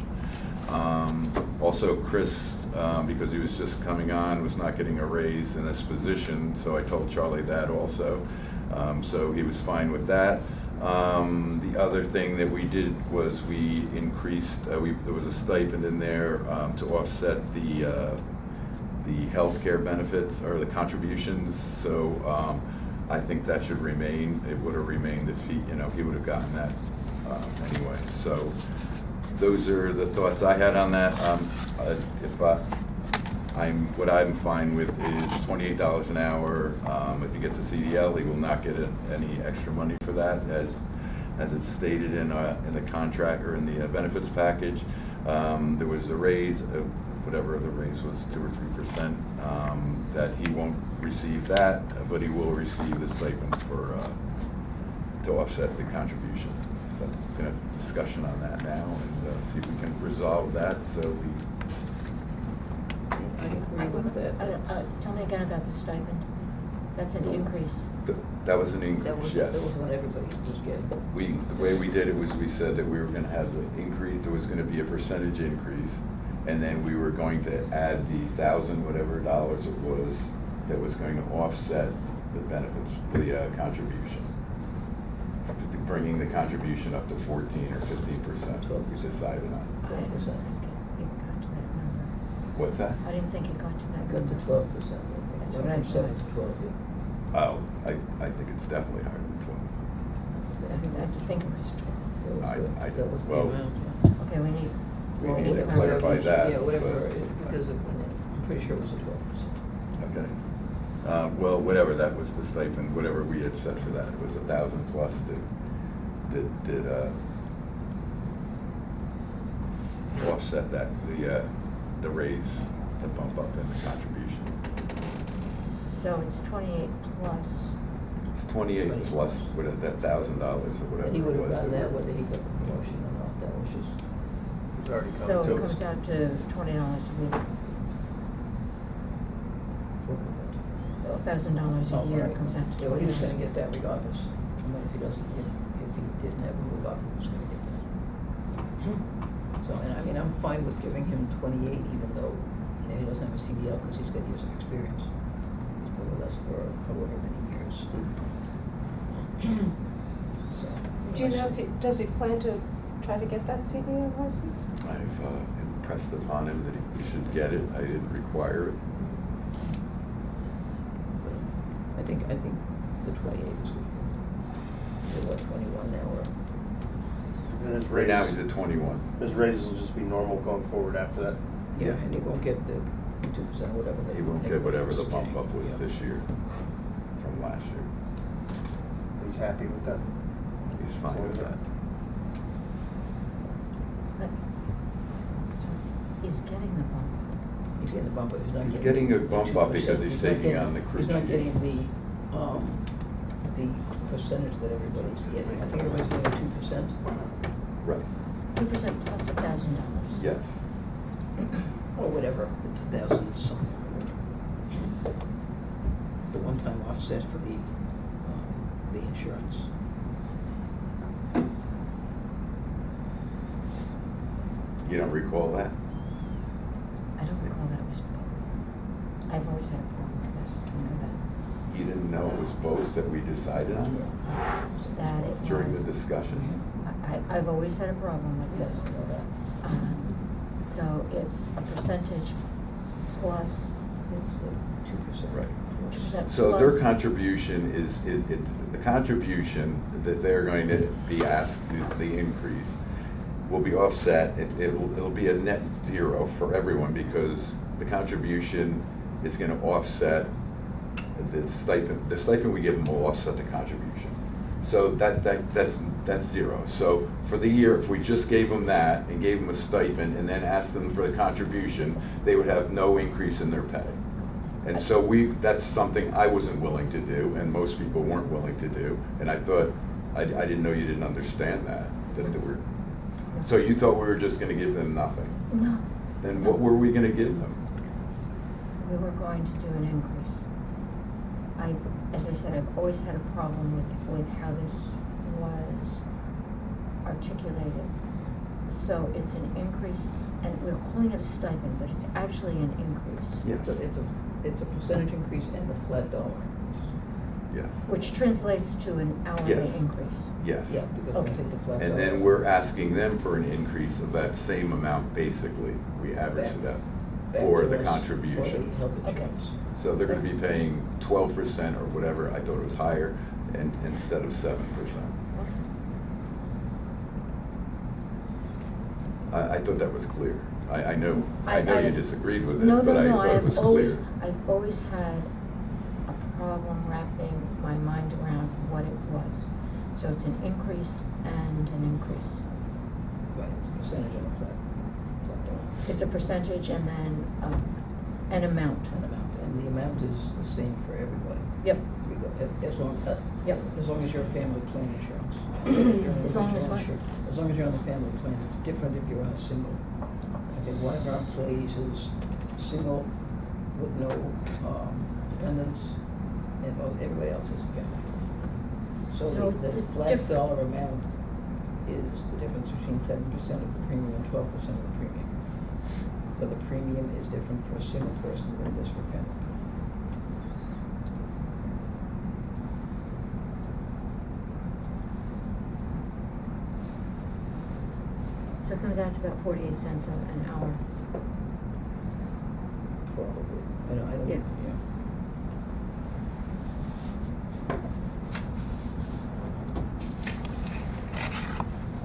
Also, Chris, because he was just coming on, was not getting a raise in this position, so I told Charlie that also. So he was fine with that. The other thing that we did was we increased, there was a stipend in there to offset the healthcare benefits or the contributions. So I think that should remain. It would have remained if he would have gotten that anyway. So those are the thoughts I had on that. What I'm fine with is $28 an hour. If he gets a CDL, he will not get any extra money for that, as it's stated in the contract or in the benefits package. There was a raise, whatever the raise was, 2 or 3%. That he won't receive that, but he will receive the stipend to offset the contribution. So I'm going to have a discussion on that now and see if we can resolve that. So we. I agree with that. Tell me again about the stipend. That's an increase. That was an increase, yes. That was what everybody was getting. The way we did it was we said that we were gonna have the increase, there was gonna be a percentage increase, and then we were going to add the $1,000 whatever dollars it was that was going to offset the benefits, the contribution. Bringing the contribution up to 14 or 15%, what we decided on. I didn't think it got to that number. What's that? I didn't think it got to that Got to number. 12%. That's Went what I from 7 thought. to 12, yeah. Oh, I think it's definitely higher than 12. I think it was 12. That was the well, amount, yeah. Okay, we need We need to to clarify that. Yeah, whatever, but- because I'm pretty sure it was a 12%. Okay. Well, whatever, that was the stipend, whatever we had set for that, it was 1,000 plus that offset that, the raise, the bump up in the contribution. So it's 28 plus, It's 28 plus what, that $1,000 or whatever And he it would have was. done that whether he got the promotion or not, that was just, It's already so coming to it us. comes out to $20 a week, $1,000 oh, a year, right. it comes out to Yeah, well, he was gonna $20. get that regardless. I mean, if he doesn't, if he didn't have a move up, he was gonna get that. So, and I mean, I'm fine with giving him 28, even though, you know, he doesn't have a CDL because he's got years of experience. He's been with us for however many years. So. Do you know if does he plan to try to get that CDL license? I've impressed upon him that he should get it. I didn't require it. I think the 28 is good. So what, 21 now, or? And his Right now, raises- he's at 21. His raises will just be normal going forward after that. Yeah, and he won't get the 2%, whatever. He won't get whatever the bump up was Yeah. this year from last year. He's happy with that. He's fine with that. But, so he's getting the bump. He's getting the bump up, he's not He's getting. getting a the bump up 2%. because he's not taking getting- on the crew He's not chief. getting the percentage that everybody's getting. I think everybody's getting 2%. Right. 2% plus $1,000. Yes. Or whatever, it's 1,000 something. The one-time offset for the insurance. You don't recall that? I don't recall that it was both. I've always had a problem with this, you know that. You didn't know it was both that we decided on That it during the was. discussion? I've always had a problem with Yes, this. I know that. So it's a percentage plus It's 2%. Right. 2% So their plus- contribution is, the contribution that they're going to be asked to, the increase, will be offset. It'll be a net zero for everyone because the contribution is gonna offset the stipend. The stipend we give them will offset the contribution. So that's zero. So for the year, if we just gave them that and gave them a stipend and then asked them for the contribution, they would have no increase in their pay. And so that's something I wasn't willing to do and most people weren't willing to do. And I thought, I didn't know you didn't understand that there were, so you thought we were just gonna give them nothing? No. Then what were we gonna give them? We were going to do an increase. As I said, I've always had a problem with how this was articulated. So it's an increase, and we're calling it a stipend, but it's actually an increase. It's a percentage increase and a flat dollar. Yes, Which translates to an hourly Yes. increase. yes. Yeah, because we Okay. take the flat dollar. And then we're asking them for an increase of that same amount, basically. We average it up Back for to the us contribution. For the health Okay. insurance. So they're gonna be paying 12% or whatever, I thought it was higher, and instead of 7%. I thought that was clear. I know you disagreed with it, No, but I no, thought it was clear. I've always had a problem wrapping my mind around what it was. So it's an increase and an increase. Right, it's a percentage and a flat dollar. It's a percentage and then an amount. An amount, and the amount is the same for everybody. Yep. Yep. As long as you're a family plan insurance. If you're on As long as individual what? insur- As long as you're on the family plan, it's different if you're on a single. I think one of our employees is single with no dependents, and everybody else is a family plan. So it's the a flat different- dollar amount is the difference between 7% of the premium and 12% of the premium. But the premium is different for a single person than it is for a family plan. So it comes out to about 48 cents an hour. Probably. I don't, Yeah. yeah.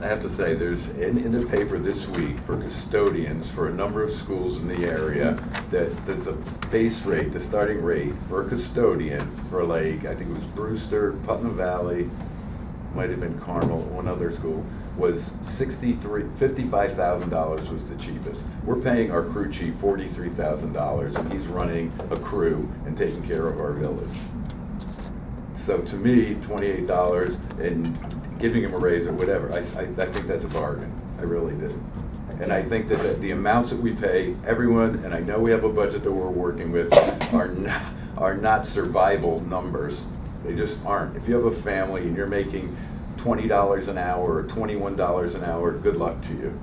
I have to say, there's, in the paper this week for custodians for a number of schools in the area, that the base rate, the starting rate for a custodian for like, I think it was Brewster, Putnam Valley, might have been Carmel, one other school, was $55,000 was the cheapest. We're paying our crew chief $43,000, and he's running a crew and taking care of our village. So to me, $28 and giving him a raise or whatever, I think that's a bargain. I really do. And I think that the amounts that we pay everyone, and I know we have a budget that we're working with, are not survival numbers. They just aren't. If you have a family and you're making $20 an hour or $21 an hour, good luck to you.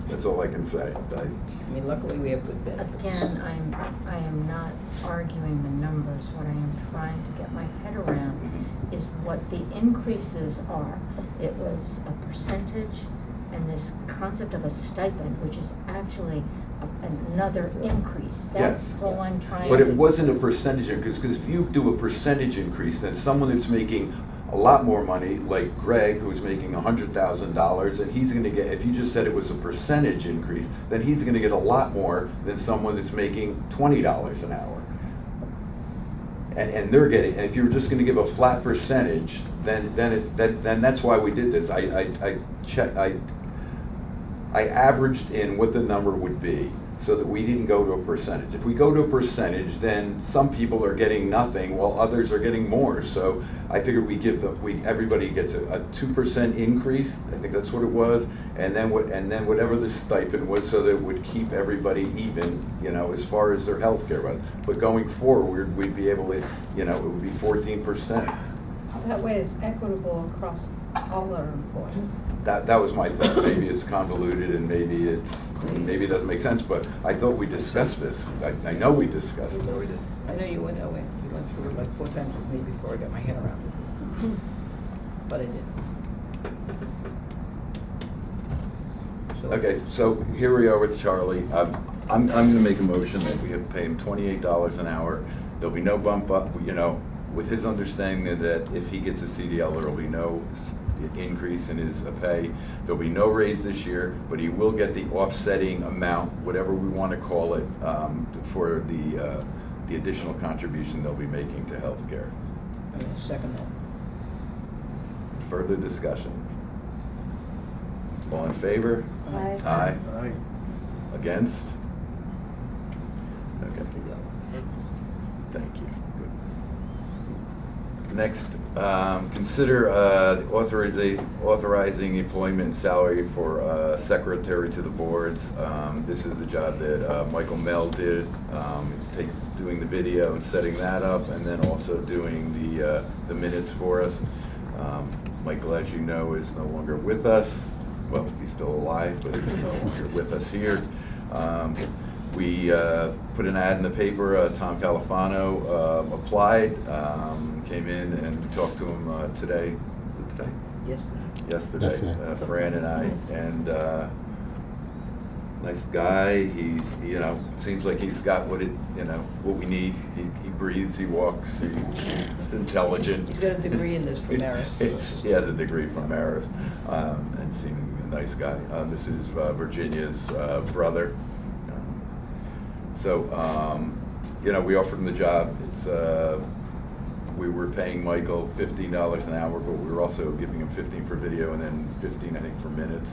That's all I can say. I mean, luckily, we have good benefits. Again, I am not arguing the numbers. What I am trying to get my head around is what the increases are. It was a percentage, and this concept of a stipend, which is actually another increase. That's all I'm trying to. But it wasn't a percentage increase, because if you do a percentage increase, then someone that's making a lot more money, like Greg, who's making $100,000, and he's gonna get, if you just said it was a percentage increase, then he's gonna get a lot more than someone that's making $20 an hour. And they're getting, and if you were just gonna give a flat percentage, then that's why we did this. I averaged in what the number would be, so that we didn't go to a percentage. If we go to a percentage, then some people are getting nothing while others are getting more. So I figured everybody gets a 2% increase. I think that's what it was, and then whatever the stipend was, so that it would keep everybody even, as far as their health care. But going forward, we'd be able to, it would be 14%. That way it's equitable across all our employees. That was my thought. Maybe it's convoluted and maybe it doesn't make sense, but I thought we discussed this. I know we discussed We this. did. I know you went through it like 4 times with me before I got my head around it. But I did. So- Okay, so here we are with Charlie. I'm gonna make a motion that we have to pay him $28 an hour. There'll be no bump up, with his understanding that if he gets a CDL, there'll be no increase in his pay. There'll be no raise this year, but he will get the offsetting amount, whatever we want to call it, for the additional contribution they'll be making to healthcare. I mean, second that. Further discussion? All in favor? Aye. Aye. Against? Okay. Thank you. Good. Next, consider authorizing employment and salary for secretary to the boards. This is the job that Michael Mell did. It's doing the video and setting that up, and then also doing the minutes for us. Michael, as you know, is no longer with us. Well, he's still alive, but he's no longer with us here. We put an ad in the paper. Tom Califano applied, came in and talked to him today. Was it today? Yesterday. Yesterday. Fran and I, and nice guy. He's, seems like he's got what we need. He breathes, he walks, he's intelligent. He's got a degree in this from Marist. He has a degree from Marist, and seemingly a nice guy. This is Virginia's brother. So, we offered him the job. It's, we were paying Michael $15 an hour, but we were also giving him 15 for video and then 15, I think, for minutes.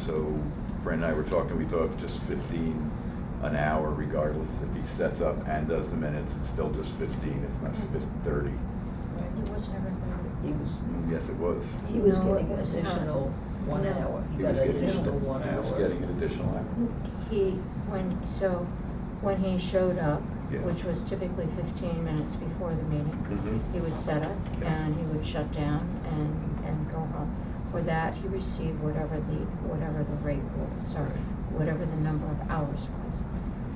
So Fran and I were talking, we thought just 15 an hour regardless. If he sets up and does the minutes, it's still just 15, it's not 30. It was never 30. He was Yes, it was. He was No, getting it an was not. additional 1 No. hour. He He got was an getting- additional 1 hour. He was getting an additional hour. When he showed up, Yeah. which was typically 15 minutes before the meeting, Mhm. he would set up Yeah. and he would shut down and go home. For that, he received whatever the rate was, or whatever the number of hours was.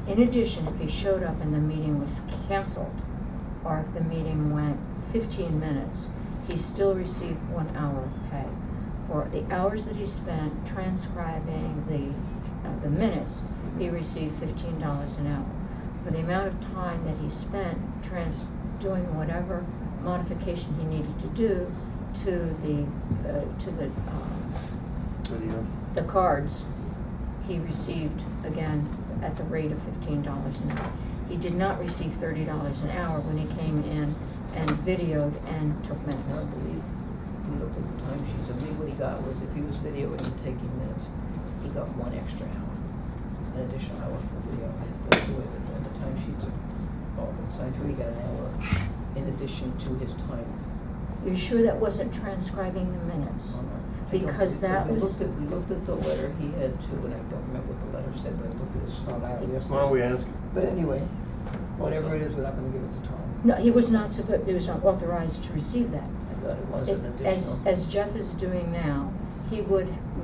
In addition, if he showed up and the meeting was canceled, or if the meeting went 15 minutes, he still received 1 hour of pay. For the hours that he spent transcribing the minutes, he received $15 an hour. For the amount of time that he spent doing whatever modification he needed to do to the cards, he received, again, at the rate of $15 an hour. He did not receive $30 an hour when he came in and videoed and took minutes. I believe. we looked at the timesheets, and what he got was, if he was videoing and taking minutes, he got 1 extra hour, an additional hour for video. That's the way that the timesheets are all been signed through. He got an hour in addition to his time. You're sure that wasn't transcribing the minutes? Because that We was, looked at the letter he had to, and I don't remember what the letter said, but I looked at his file yesterday. Why don't we ask? But anyway, whatever it is, we're not gonna give it to Tom. no, he was not authorized to receive that. I thought it was an As additional. Jeff is doing now,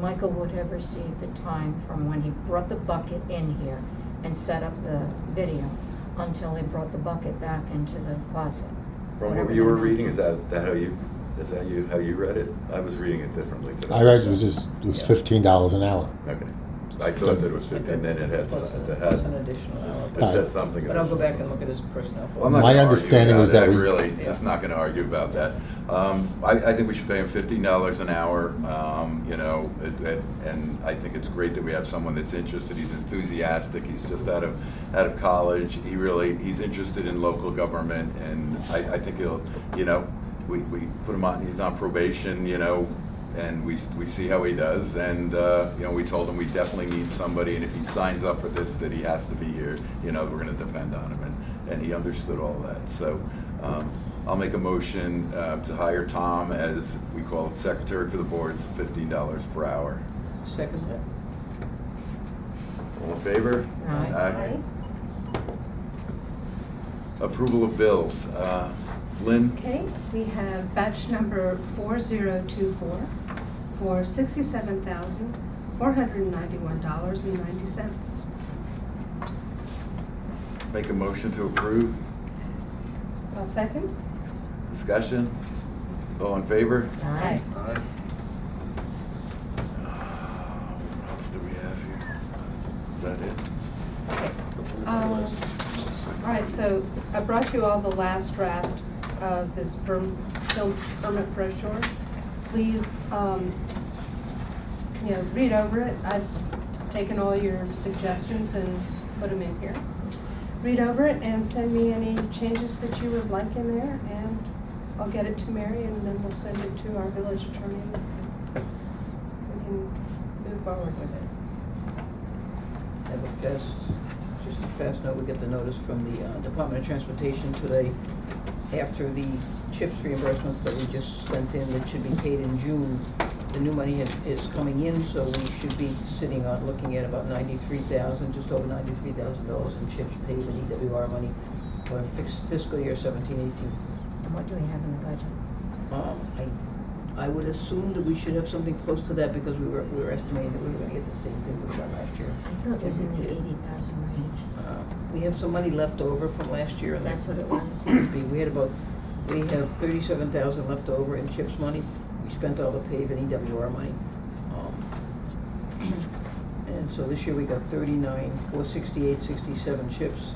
Michael would have received the time from when he brought the bucket in here and set up the video until he brought the bucket back into the closet. From Whatever what you that were meant. reading, is that how you read it? I was reading it differently today. I read it was Yeah. $15 an hour. Okay. I thought that it was 15, then it had, Plus an additional hour. it said something. But I'll go back and look at his personnel Well, I'm file. not My gonna argue understanding about was that it. we- I really, Yeah. just not gonna argue about that. I think we should pay him $15 an hour, you know, and I think it's great that we have someone that's interested, he's enthusiastic, he's just out of college, he's interested in local government, and I think he'll, you know, we put him on, he's on probation, you know, and we see how he does, and, you know, we told him we definitely need somebody, and if he signs up for this, that he has to be here, you know, we're gonna depend on him, and he understood all that, so, I'll make a motion, to hire Tom as, we call it secretary for the boards, $15 per hour. Second. All in favor? Aye. Approval of bills, Lynn? Okay, we have batch number 4024 for $67,491.90. Make a motion to approve. I'll second. Discussion? All in favor? Aye. Aye. What else do we have here? Is that it? All right, so I brought you all the last draft of this film permit brochure. Please, you know, read over it. I've taken all your suggestions and put them in here. Read over it and send me any changes that you would like in there, and I'll get it to Mary, and then we'll send it to our village attorney. We can move forward with it. Have a just a fast note, we get the notice from the Department of Transportation today, after the CHIPS reimbursements that we just sent in, that should be paid in June. The new money is coming in, so we should be sitting on, looking at about $93,000, just over $93,000 in CHIPS paid in EWR money for fiscal year 17-18. And what do we have in the budget? I would assume that we should have something close to that, because we were estimating that we were gonna get the same thing we got last year. I thought it was in the 80,000 range. We have some money left over from last year, and That's what it was. We have 37,000 left over in CHIPS money. We spent all the PAVE and EWR money. And so this year we got 39,468.67 CHIPS,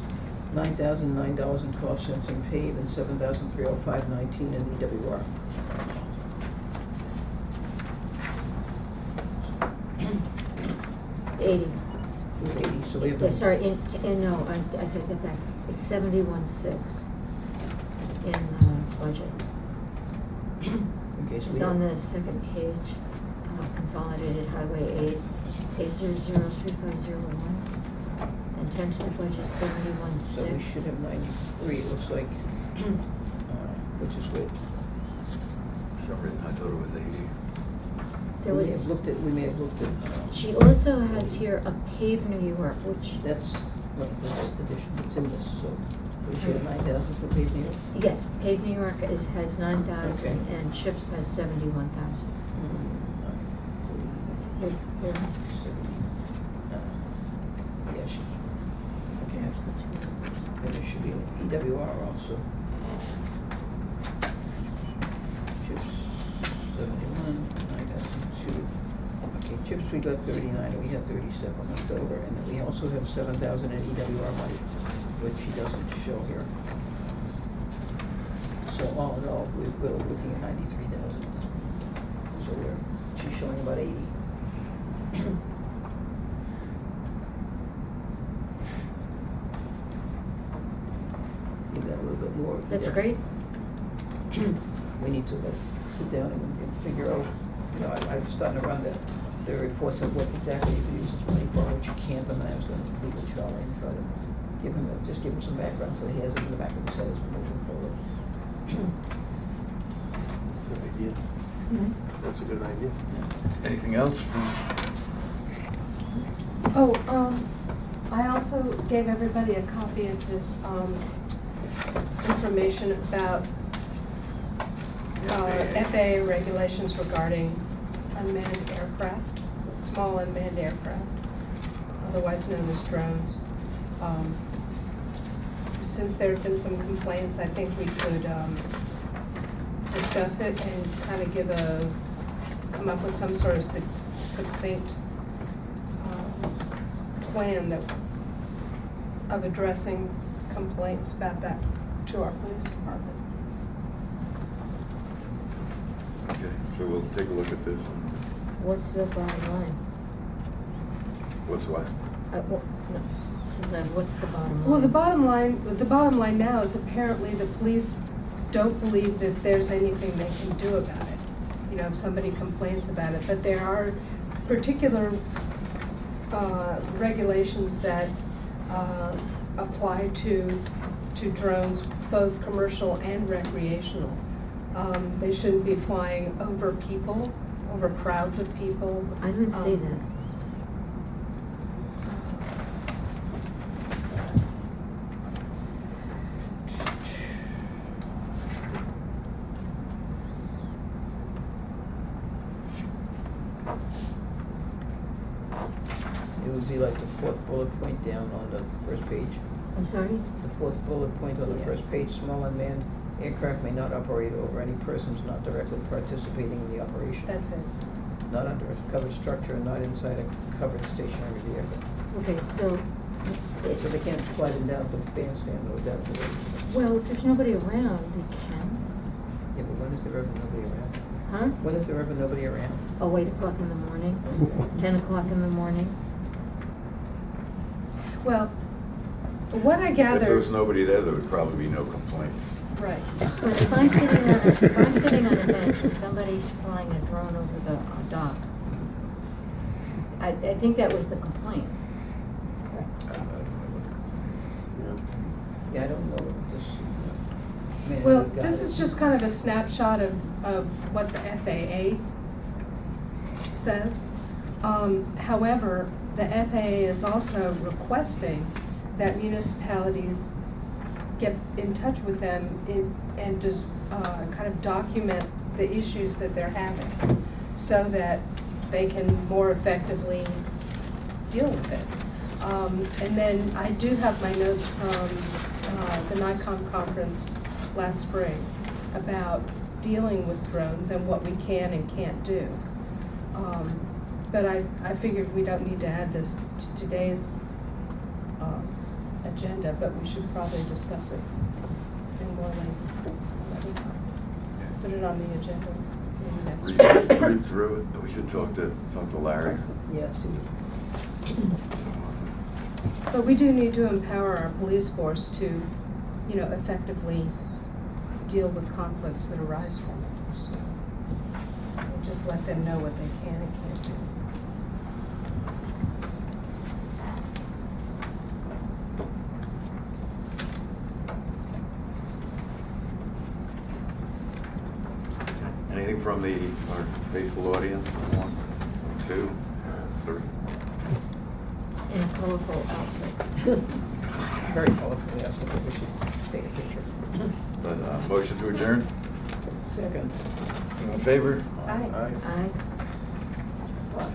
$9,009.12 in PAVE, and $7,305.19 in EWR. It's 80. With 80, so we have. Sorry, no, I take that back. It's 71.6 in the budget. Okay, so we It's have. on the second page, Consolidated Highway 8, page 003501. And tentative budget 71.6. So we should have 93, it looks like, which is good. For some reason, I thought it was 80. There We was- may have looked at, She also has here a Pave New York, which, that's, addition, it's in this, so we should have 9,000 for PAVE New York. yes, Pave New York has 9,000 Okay. and CHIPS has 71,000. Here, here. Yeah, she, okay, There's the two numbers. then there should be an EWR also. Chips, 71, 9,002. Okay, chips, we got 39, we have 37 left over, and then we also have 7,000 in EWR money, which she doesn't show here. So all in all, we're looking at 93,000. So she's showing about 80. You got a little bit more. That's great. We need to sit down and figure out, you know, I'm starting to run the reports of what exactly you can use this money for, what you can't, and I was gonna meet with Charlie and try to give him, just give him some background so he has it in the back of his head as to moving forward. Good idea. That's a good idea. Anything else? Oh, I also gave everybody a copy of this, information about, FAA regulations regarding unmanned aircraft, small unmanned aircraft, otherwise known as drones. Since there have been some complaints, I think we could, discuss it and kind of come up with some sort of succinct, plan of addressing complaints about that to our police department. Okay, so we'll take a look at this. What's the bottom line? What's what? What's the bottom line? Well, the bottom line now is apparently the police don't believe that there's anything they can do about it. You know, if somebody complains about it, but there are particular regulations that apply to drones, both commercial and recreational. They shouldn't be flying over people, over crowds of people. I didn't see that. What's that? It would be like the fourth bullet point down on the first page. I'm sorry? The fourth bullet point on the first page, small unmanned aircraft may not operate over any persons not directly participating in the operation. That's it. Not under a covered structure and not inside a covered stationary vehicle. Okay, so, So they can't fly them down to the bandstand or down to the, well, if there's nobody around, they can. yeah, but when is there ever nobody around? Huh? When is there ever nobody around? Oh, 8 o'clock in the morning, 10 o'clock in the morning. Well, what I If there gather. was nobody there, there would probably be no complaints. Right. But if I'm sitting on a bench and somebody's flying a drone over the dock, I think that was the complaint. Yeah, I don't know this. Man, Well, we've got this it. is just kind of a snapshot of what the FAA says. However, the FAA is also requesting that municipalities get in touch with them and just kind of document the issues that they're having so that they can more effectively deal with it. And then I do have my notes from the NICOM conference last spring about dealing with drones and what we can and can't do. But I figured we don't need to add this to today's agenda, but we should probably discuss it in more length. Put it on the agenda maybe next week. Read through it. We should talk to Larry. Yes. But we do need to empower our police force to, you know, effectively deal with conflicts that arise from it. So we'll just let them know what they can and can't do. Anything from our faithful audience? 1, 2, 3. In a colorful outfit. Very colorful, yes, I think we should take a picture. But, motion to adjourn? Second. You in favor? Aye. Aye.